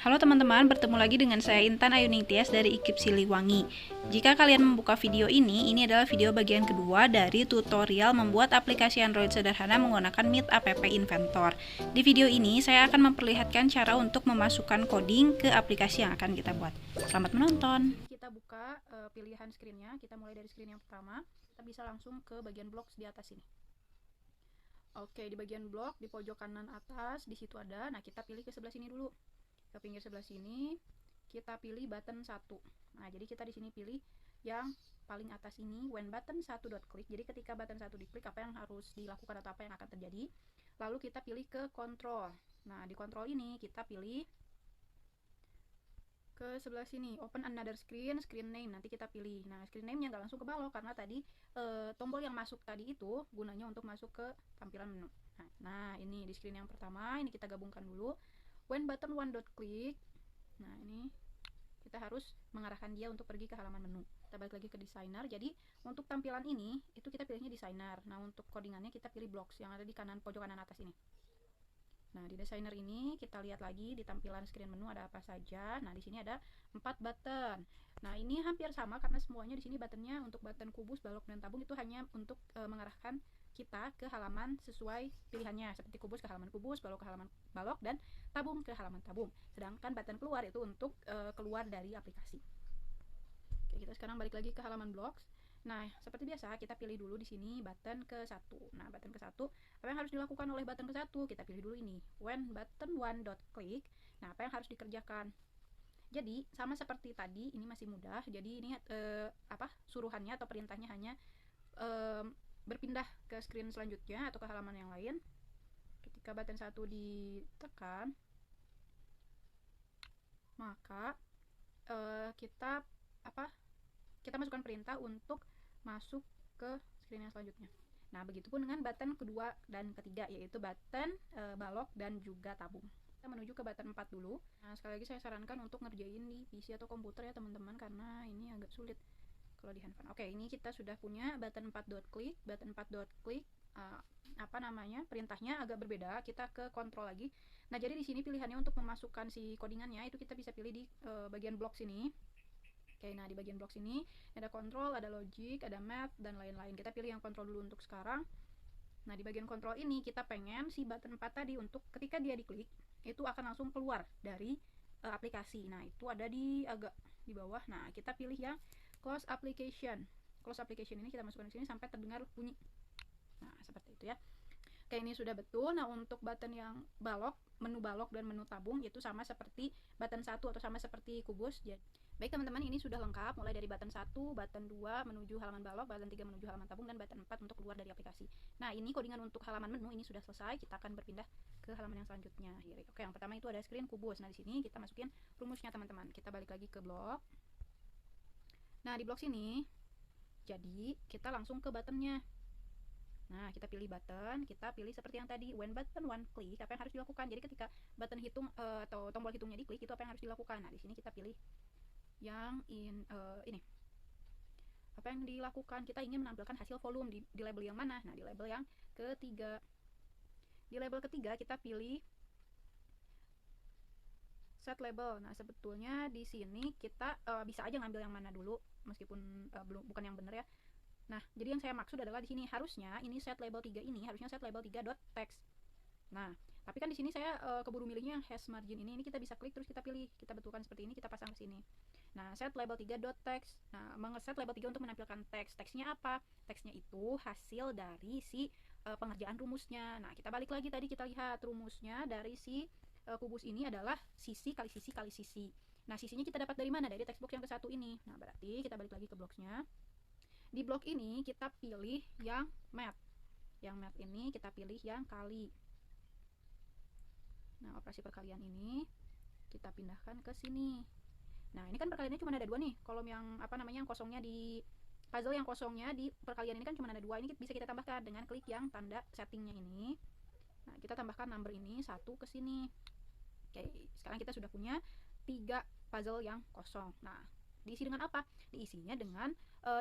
Halo teman-teman, bertemu lagi dengan saya Intan Ayuning Tias dari IKIP Siliwangi. Jika kalian membuka video ini adalah video bagian kedua dari tutorial membuat aplikasi Android sederhana menggunakan Meet App Inventor. Di video ini saya akan memperlihatkan cara untuk memasukkan coding ke aplikasi yang akan kita buat. Selamat menonton. Kita buka pilihan screen-nya, kita mulai dari screen yang pertama. Kita bisa langsung ke bagian blocks di atas ini. Oke, di bagian blok di pojok kanan atas di situ ada. Nah, kita pilih ke sebelah sini dulu. Ke pinggir sebelah sini kita pilih button 1. Nah, jadi kita di sini pilih yang paling atas ini when button 1.click. Jadi ketika button 1 diklik, apa yang harus dilakukan atau apa yang akan terjadi. Lalu kita pilih ke control. Nah, di control ini kita pilih ke sebelah sini open another screen name. Nanti kita pilih. Nah, screen name-nya nggak langsung ke balok karena tadi tombol yang masuk tadi itu gunanya untuk masuk ke tampilan menu. Nah, ini di screen yang pertama ini kita gabungkan dulu. When button 1.click. Nah, ini kita harus mengarahkan dia untuk pergi ke halaman menu. Kita balik lagi ke designer. Jadi untuk tampilan ini itu kita pilihnya designer. Nah, untuk codingannya kita pilih blocks yang ada di kanan pojok kanan atas ini. Nah, di designer ini kita lihat lagi di tampilan screen menu ada apa saja. Nah, di sini ada 4 button. Nah, ini hampir sama karena semuanya di sini buttonnya untuk button kubus, balok, dan tabung itu hanya untuk mengarahkan kita ke halaman sesuai pilihannya, seperti kubus ke halaman kubus, balok ke halaman balok, dan tabung ke halaman tabung. Sedangkan button keluar itu untuk keluar dari aplikasi. Oke, kita sekarang balik lagi ke halaman blocks. Nah, seperti biasa kita pilih dulu di sini button ke-1. Nah, button ke-1, apa yang harus dilakukan oleh button ke-1? Kita pilih dulu ini, when button 1.click. Nah, apa yang harus dikerjakan? Jadi, sama seperti tadi, ini masih mudah. Jadi, ini suruhannya atau perintahnya hanya berpindah ke screen selanjutnya atau ke halaman yang lain. Ketika button 1 ditekan, maka kita masukkan perintah untuk masuk ke screen yang selanjutnya. Nah, begitupun dengan button kedua dan ketiga, yaitu button balok dan juga tabung. Kita menuju ke button 4 dulu. Nah, sekali lagi saya sarankan untuk ngerjain di PC atau komputer ya teman-teman, karena ini agak sulit kalau di handphone. Oke, ini kita sudah punya button 4.click. Button 4.click perintahnya agak berbeda. Kita ke control lagi. Nah, jadi di sini pilihannya untuk memasukkan si codingannya itu kita bisa pilih di bagian blok sini. Oke, nah di bagian blok sini ada control, ada logic, ada math, dan lain-lain. Kita pilih yang control dulu untuk sekarang. Nah, di bagian control ini kita pengen si button 4 tadi untuk ketika dia diklik itu akan langsung keluar dari aplikasi. Nah, itu ada di agak di bawah. Nah, kita pilih yang close application. Close application ini kita masukkan di sini sampai terdengar bunyi. Nah, seperti itu ya. Oke, ini sudah betul. Nah, untuk button yang balok, menu balok dan menu tabung itu sama seperti button 1 atau sama seperti kubus. Baik teman-teman, ini sudah lengkap mulai dari button 1, button 2 menuju halaman balok, button 3 menuju halaman tabung, dan button 4 untuk keluar dari aplikasi. Nah, ini codingan untuk halaman menu ini sudah selesai. Kita akan berpindah ke halaman yang selanjutnya. Oke, yang pertama itu ada screen kubus. Nah, di sini kita masukin rumusnya teman-teman. Kita balik lagi ke blok. Nah, di blok sini jadi kita langsung ke buttonnya. Nah, kita pilih button, kita pilih seperti yang tadi, when button 1 click, apa yang harus dilakukan. Jadi ketika button hitung atau tombol hitungnya diklik, itu apa yang harus dilakukan. Nah, di sini kita pilih yang ini. Apa yang dilakukan? Kita ingin menampilkan hasil volume di label yang mana? Nah, di label yang ketiga. Di label ketiga kita pilih set label. Nah, sebetulnya di sini kita bisa aja ngambil yang mana dulu, meskipun bukan yang benar ya. Nah, jadi yang saya maksud adalah di sini harusnya ini set label 3 ini harusnya set label 3.text. Nah, tapi kan di sini saya keburu milihnya hash margin ini. Ini kita bisa klik terus kita pilih, kita betulkan seperti ini, kita pasang ke sini. Nah, set label 3.text. Nah, mengeset label 3 untuk menampilkan teks. Teksnya apa? Teksnya itu hasil dari si pengerjaan rumusnya. Nah, kita balik lagi tadi kita lihat rumusnya dari si kubus ini adalah sisi kali sisi kali sisi. Nah, sisinya kita dapat dari mana? Dari text box yang ke-1 ini. Nah, berarti kita balik lagi ke blocksnya. Di blok ini kita pilih yang math. Yang math ini kita pilih yang kali. Nah, operasi perkalian ini kita pindahkan ke sini. Nah, ini kan perkaliannya cuma ada 2 nih. Kolom yang yang kosongnya di puzzle yang kosongnya di perkalian ini kan cuma ada 2. Ini bisa kita tambahkan dengan klik yang tanda settingnya ini. Nah, kita tambahkan number ini 1 ke sini. Oke, sekarang kita sudah punya 3 puzzle yang kosong. Nah, diisi dengan apa? Diisinya dengan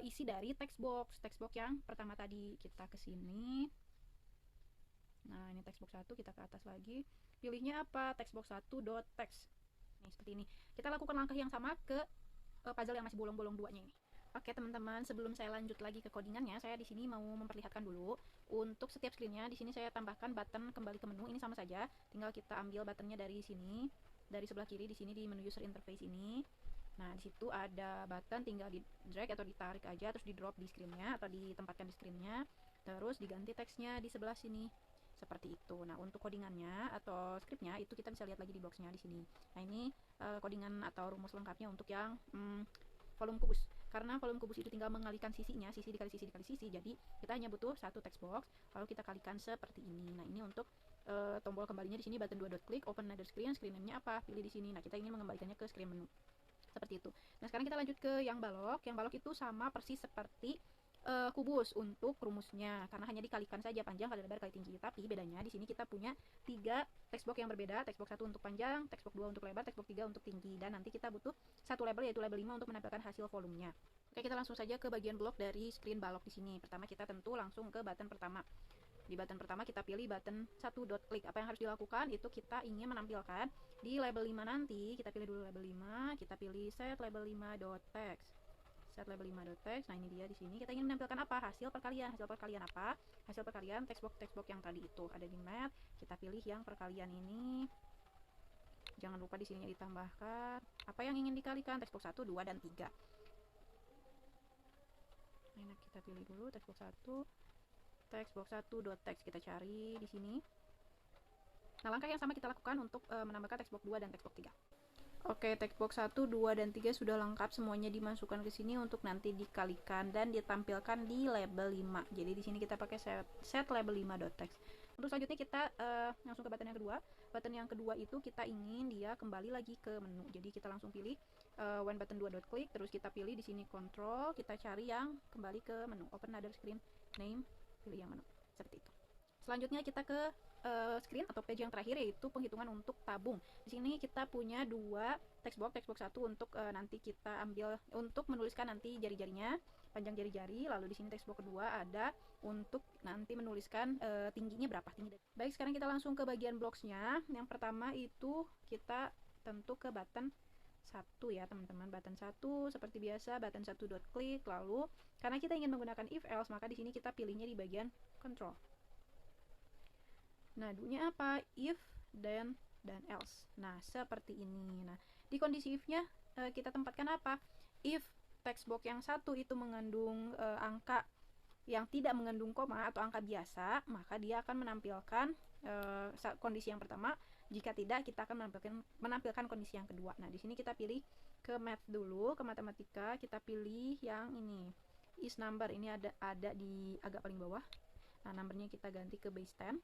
isi dari text box yang pertama tadi. Kita ke sini. Nah, ini text box 1, kita ke atas lagi. Pilihnya apa? Text box 1.text. Nih seperti ini. Kita lakukan langkah yang sama ke puzzle yang masih bolong-bolong duanya ini. Oke teman-teman, sebelum saya lanjut lagi ke codingannya, saya di sini mau memperlihatkan dulu untuk setiap screennya. Di sini saya tambahkan button kembali ke menu. Ini sama saja, tinggal kita ambil buttonnya dari sini, dari sebelah kiri di sini di menu user interface ini. Nah di situ ada button, tinggal di drag atau ditarik aja, terus di drop di screennya atau ditempatkan di screennya, terus diganti teksnya di sebelah sini seperti itu. Nah untuk codingannya atau scriptnya itu kita bisa lihat lagi di boxnya di sini. Nah ini codingan atau rumus lengkapnya untuk yang volume kubus, karena volume kubus itu tinggal mengalihkan sisinya, sisi dikali sisi dikali sisi, jadi kita hanya butuh satu text box lalu kita kalikan seperti ini. Nah ini untuk tombol kembalinya di sini button 2 dot click, open another screen, screen name-nya apa, pilih di sini. Nah kita ingin mengembalikannya ke screen menu seperti itu. Nah sekarang kita lanjut ke yang balok. Yang balok itu sama persis seperti kubus untuk rumusnya, karena hanya dikalikan saja panjang kali lebar kali tinggi. Tapi bedanya di sini kita punya 3 text box yang berbeda, text box 1 untuk panjang, text box 2 untuk lebar, text box 3 untuk tinggi, dan nanti kita butuh satu label yaitu label 5 untuk menampilkan hasil volumenya. Oke, kita langsung saja ke bagian blok dari screen balok di sini. Pertama kita tentu langsung ke button pertama. Di button pertama kita pilih button 1 dot click. Apa yang harus dilakukan itu kita ingin menampilkan di label 5 nanti. Kita pilih dulu label 5, kita pilih set label 5 dot text. Set label 5 dot text. Nah ini dia di sini kita ingin menampilkan apa? Hasil perkalian. Hasil perkalian apa? Hasil perkalian text box yang tadi itu ada di math. Kita pilih yang perkalian ini. Jangan lupa di sininya ditambahkan apa yang ingin dikalikan, text box 1, 2 dan 3. Nah, kita pilih dulu text box 1. Text box 1 dot text kita cari di sini. Nah, langkah yang sama kita lakukan untuk menambahkan text box 2 dan text box 3. Oke, text box 1, 2, dan 3 sudah lengkap, semuanya dimasukkan ke sini untuk nanti dikalikan dan ditampilkan di label 5. Jadi di sini kita pakai set label 5 dot text. Untuk selanjutnya kita langsung ke button yang kedua. Button yang kedua itu kita ingin dia kembali lagi ke menu. Jadi kita langsung pilih when button 2 dot click, terus kita pilih di sini control, kita cari yang kembali ke menu. Open another screen, name, pilih yang menu. Seperti itu. Selanjutnya kita ke screen atau page yang terakhir yaitu penghitungan untuk tabung. Di sini kita punya 2 text box 1 untuk nanti kita ambil untuk menuliskan nanti jari-jarinya, panjang jari-jari. Lalu di sini text box kedua ada untuk nanti menuliskan tingginya berapa, tinggi. Baik, sekarang kita langsung ke bagian blocks-nya. Yang pertama itu kita tentu ke button 1 ya teman-teman, button 1 seperti biasa, button 1 dot click. Lalu karena kita ingin menggunakan if else, maka di sini kita pilihnya di bagian control. Nah, do-nya apa? If, then, dan else. Nah, seperti ini. Nah, di kondisi if-nya kita tempatkan apa? If text box yang satu itu mengandung angka yang tidak mengandung koma atau angka biasa, maka dia akan menampilkan kondisi yang pertama. Jika tidak, kita akan menampilkan kondisi yang kedua. Nah, di sini kita pilih ke math dulu, ke matematika. Kita pilih yang ini, is number. Ini ada di agak paling bawah. Nah, numbernya kita ganti ke base 10.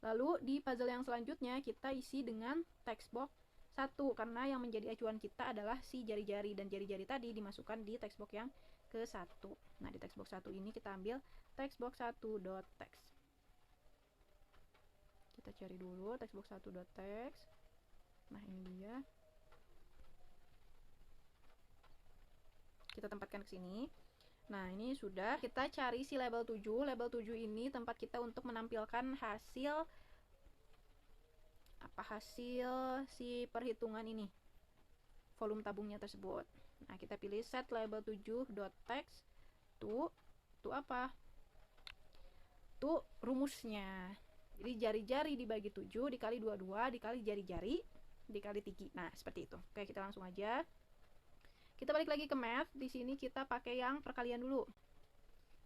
Lalu di puzzle yang selanjutnya kita isi dengan text box 1, karena yang menjadi acuan kita adalah si jari-jari, dan jari-jari tadi dimasukkan di text box yang ke-1. Nah, di text box 1 ini kita ambil text box 1 dot text. Kita cari dulu text box 1 dot text. Nah, ini dia. Kita tempatkan ke sini. Nah, ini sudah. Kita cari si label 7. Label 7 ini tempat kita untuk menampilkan hasil si perhitungan ini, volume tabungnya tersebut. Nah, kita pilih set label 7 dot text to apa? To rumusnya. Jadi jari-jari dibagi 7 dikali 22 dikali jari-jari dikali tinggi. Nah, seperti itu. Oke, kita langsung aja. Kita balik lagi ke math. Di sini kita pakai yang perkalian dulu.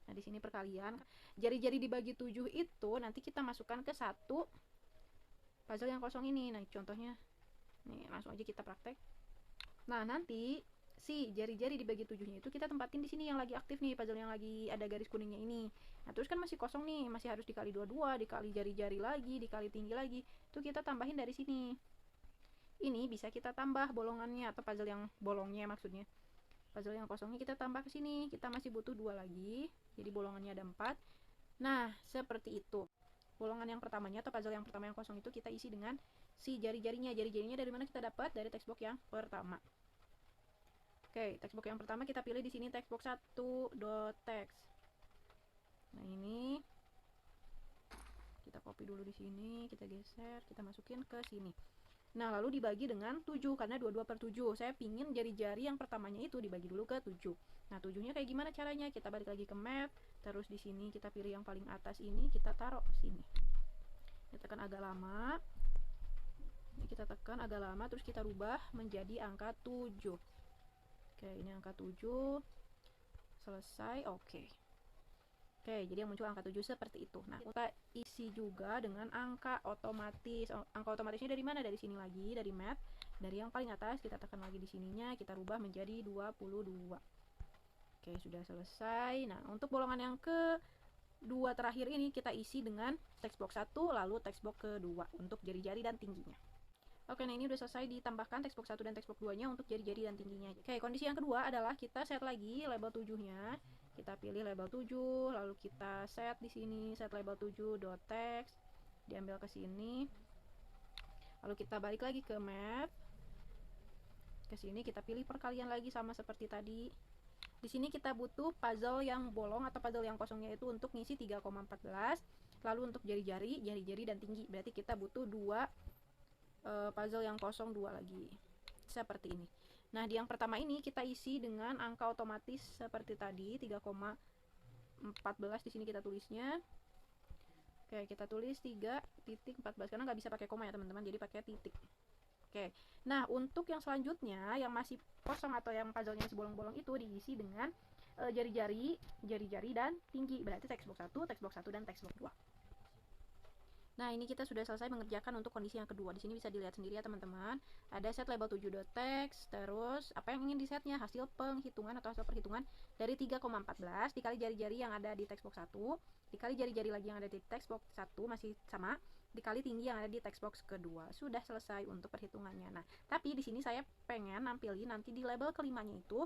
Nah, di sini perkalian. Jari-jari dibagi 7 itu nanti kita masukkan ke satu puzzle yang kosong ini. Nah, contohnya. Nih, langsung aja kita praktek. Nah, nanti si jari-jari dibagi 7-nya itu kita tempatin di sini yang lagi aktif nih, puzzle yang lagi ada garis kuningnya ini. Nah, terus kan masih kosong nih, masih harus dikali 22, dikali jari-jari lagi, dikali tinggi lagi. Itu kita tambahin dari sini. Ini bisa kita tambah bolongannya atau puzzle yang bolongnya maksudnya. Puzzle yang kosongnya kita tambah ke sini. Kita masih butuh 2 lagi. Jadi bolongannya ada 4. Nah, seperti itu. Bolongan yang pertamanya atau puzzle yang pertama yang kosong itu kita isi dengan si jari-jarinya. Jari-jarinya dari mana kita dapat? Dari text box yang pertama. Oke, text box yang pertama kita pilih di sini text box 1 dot text. Nah, ini kita copy dulu di sini, kita geser, kita masukin ke sini. Nah, lalu dibagi dengan 7 karena 22/7. Saya pingin jari-jari yang pertamanya itu dibagi dulu ke 7. Nah, 7-nya kayak gimana caranya? Kita balik lagi ke map, terus di sini kita pilih yang paling atas ini, kita taruh sini. Kita tekan agak lama. Kita tekan agak lama, terus kita rubah menjadi angka 7. Oke, ini angka 7. Selesai, oke. Oke, jadi yang muncul angka 7 seperti itu. Nah, kita isi juga dengan angka otomatis. Angka otomatisnya dari mana? Dari sini lagi, dari map. Dari yang paling atas, kita tekan lagi di sininya, kita rubah menjadi 22. Oke, sudah selesai. Nah, untuk bolongan yang kedua terakhir ini, kita isi dengan text box 1, lalu text box kedua untuk jari-jari dan tingginya. Oke, nah ini udah selesai ditambahkan text box 1 dan text box 2-nya untuk jari-jari dan tingginya. Oke, kondisi yang kedua adalah kita set lagi label 7-nya. Kita pilih label 7, lalu kita set di sini, set label 7.text, diambil ke sini. Lalu kita balik lagi ke map. Ke sini kita pilih perkalian lagi sama seperti tadi. Di sini kita butuh puzzle yang bolong atau puzzle yang kosongnya itu untuk ngisi 3,14. Lalu untuk jari-jari dan tinggi. Berarti kita butuh 2 puzzle yang kosong 2 lagi seperti ini. Nah, di yang pertama ini kita isi dengan angka otomatis seperti tadi 3,14 di sini kita tulisnya. Oke, kita tulis 3.14 karena nggak bisa pakai koma ya teman-teman, jadi pakai titik. Oke, nah untuk yang selanjutnya yang masih kosong atau yang puzzle-nya masih bolong-bolong itu diisi dengan jari-jari dan tinggi. Berarti text box 1, text box 1 dan text box 2. Nah, ini kita sudah selesai mengerjakan untuk kondisi yang kedua. Di sini bisa dilihat sendiri ya teman-teman. Ada set label 7.text, terus apa yang ingin disetnya? Hasil penghitungan atau hasil perhitungan dari 3,14 dikali jari-jari yang ada di text box 1, dikali jari-jari lagi yang ada di text box 1 masih sama, dikali tinggi yang ada di text box kedua. Sudah selesai untuk perhitungannya. Nah, tapi di sini saya pengen nampilin nanti di label kelimanya itu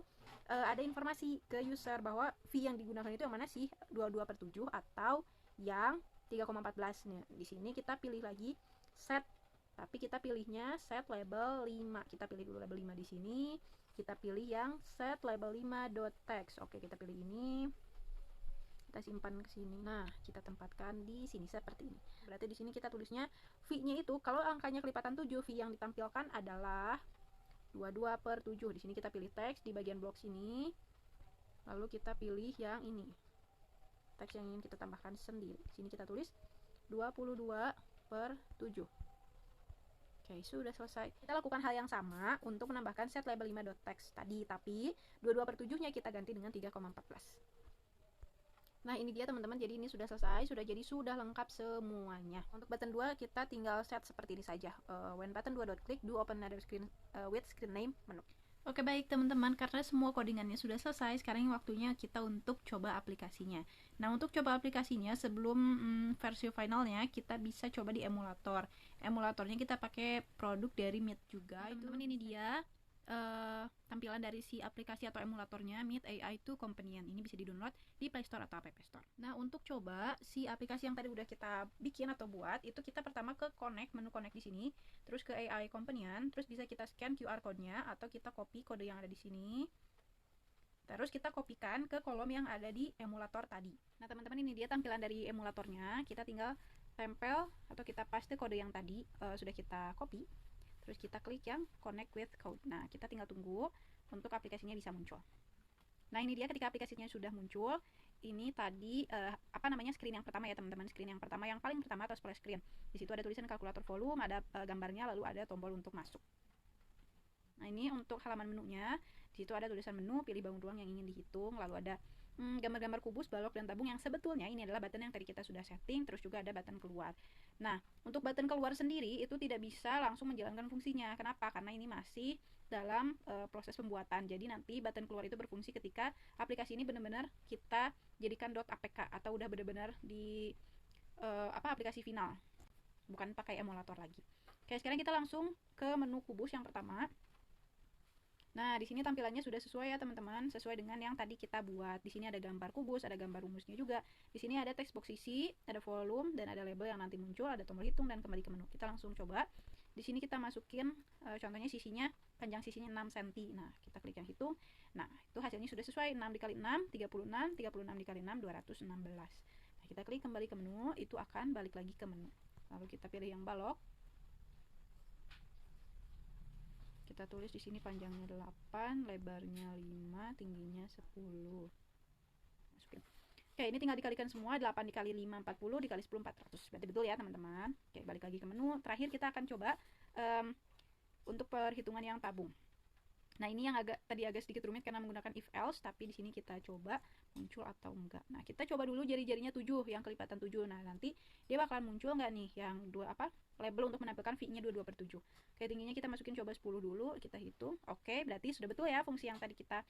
ada informasi ke user bahwa V yang digunakan itu yang mana sih? 22/7 atau yang 3,14 nih. Di sini kita pilih lagi set, tapi kita pilihnya set label 5. Kita pilih dulu label 5 di sini. Kita pilih yang set label 5.text. Oke, kita pilih ini. Kita simpan ke sini. Nah, kita tempatkan di sini seperti ini. Berarti di sini kita tulisnya V-nya itu kalau angkanya kelipatan 7, V yang ditampilkan adalah 22/7. Di sini kita pilih teks di bagian blok sini. Lalu kita pilih yang ini. Teks yang ingin kita tambahkan sendiri. Di sini kita tulis 22/7. Oke, sudah selesai. Kita lakukan hal yang sama untuk menambahkan set label 5.text tadi, tapi 22/7-nya kita ganti dengan 3,14. Nah, ini dia teman-teman. Jadi ini sudah selesai, sudah lengkap semuanya. Untuk button 2 kita tinggal set seperti ini saja. When button 2.click, do open another screen with screen name menu. Oke, baik teman-teman, karena semua codingannya sudah selesai, sekarang waktunya kita untuk coba aplikasinya. Nah, untuk coba aplikasinya sebelum versi finalnya, kita bisa coba di emulator. Emulatornya kita pakai produk dari Meet juga. Teman-teman, ini dia tampilan dari si aplikasi atau emulatornya, Meet AI 2 Companion. Ini bisa di-download di Play Store atau App Store. Nah, untuk coba si aplikasi yang tadi udah kita bikin atau buat, itu kita pertama ke connect, menu connect di sini, terus ke AI Companion, terus bisa kita scan QR code-nya atau kita copy kode yang ada di sini. Terus kita kopikan ke kolom yang ada di emulator tadi. Nah, teman-teman, ini dia tampilan dari emulatornya. Kita tinggal tempel atau kita paste kode yang tadi sudah kita copy. Terus kita klik yang connect with code. Nah, kita tinggal tunggu untuk aplikasinya bisa muncul. Nah, ini dia ketika aplikasinya sudah muncul. Ini tadi screen yang pertama ya teman-teman, screen yang pertama, yang paling pertama atau splash screen. Di situ ada tulisan kalkulator volume, ada gambarnya, lalu ada tombol untuk masuk. Nah, ini untuk halaman menunya. Di situ ada tulisan menu, pilih bangun ruang yang ingin dihitung, lalu ada gambar-gambar kubus, balok, dan tabung yang sebetulnya ini adalah button yang tadi kita sudah setting. Terus juga ada button keluar. Nah, untuk button keluar sendiri itu tidak bisa langsung menjalankan fungsinya. Kenapa? Karena ini masih dalam proses pembuatan. Jadi nanti button keluar itu berfungsi ketika aplikasi ini benar-benar kita jadikan .apk atau udah benar-benar di aplikasi final, bukan pakai emulator lagi. Oke, sekarang kita langsung ke menu kubus yang pertama. Nah, di sini tampilannya sudah sesuai ya teman-teman, sesuai dengan yang tadi kita buat. Di sini ada gambar kubus, ada gambar rumusnya juga. Di sini ada text box isi, ada volume, dan ada label yang nanti muncul, ada tombol hitung dan kembali ke menu. Kita langsung coba. Di sini kita masukin contohnya sisinya, panjang sisinya 6 cm. Nah, kita klik yang hitung. Nah, itu hasilnya sudah sesuai. 6 dikali 6, 36, 36 dikali 6, 216. Nah, kita klik kembali ke menu, itu akan balik lagi ke menu. Lalu kita pilih yang balok. kita tulis di sini panjangnya 8, lebarnya 5, tingginya 10. Masukin. Oke, ini tinggal dikalikan semua. 8 dikali 5 40, dikali 10 400. Berarti betul ya teman-teman. Oke, balik lagi ke menu. Terakhir kita akan coba untuk perhitungan yang tabung. Nah, ini yang tadi agak sedikit rumit karena menggunakan if else, tapi di sini kita coba muncul atau enggak. Nah, kita coba dulu jari-jarinya 7, yang kelipatan 7. Nah, nanti dia bakalan muncul enggak nih yang label untuk menampilkan V-nya 22/7. Oke, tingginya kita masukin coba 10 dulu, kita hitung. Oke, berarti sudah betul ya fungsi yang tadi kita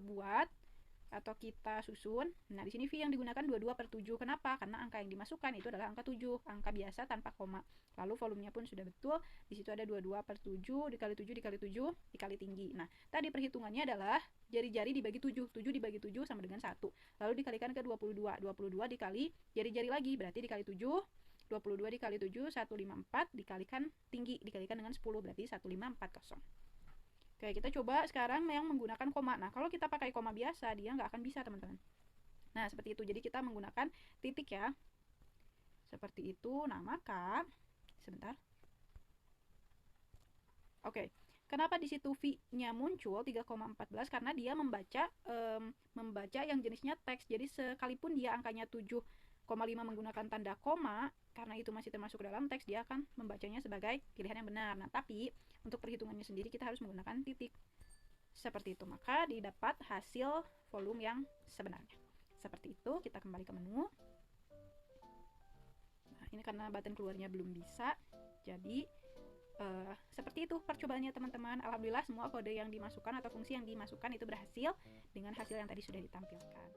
buat atau kita susun. Nah, di sini V yang digunakan 22/7. Kenapa? Karena angka yang dimasukkan itu adalah angka 7, angka biasa tanpa koma. Lalu volumenya pun sudah betul. Di situ ada 22/7 dikali 7 dikali 7 dikali tinggi. Nah, tadi perhitungannya adalah jari-jari dibagi 7. 7 dibagi 7 sama dengan 1. Lalu dikalikan ke 22. 22 dikali jari-jari lagi, berarti dikali 7. 22 dikali 7 154 dikalikan tinggi dikalikan dengan 10, berarti 1540. Oke, kita coba sekarang yang menggunakan koma. Nah, kalau kita pakai koma biasa, dia nggak akan bisa, teman-teman. Nah, seperti itu. Jadi kita menggunakan titik ya. Seperti itu. Nah, maka sebentar. Oke. Kenapa di situ V-nya muncul 3,14? Karena dia membaca yang jenisnya teks. Jadi sekalipun dia angkanya 7,5 menggunakan tanda koma, karena itu masih termasuk dalam teks, dia akan membacanya sebagai pilihan yang benar. Nah, tapi untuk perhitungannya sendiri kita harus menggunakan titik. Seperti itu, maka didapat hasil volume yang sebenarnya. Seperti itu, kita kembali ke menu. Nah, ini karena button keluarnya belum bisa, jadi seperti itu percobaannya teman-teman. Alhamdulillah semua kode yang dimasukkan atau fungsi yang dimasukkan itu berhasil dengan hasil yang tadi sudah ditampilkan.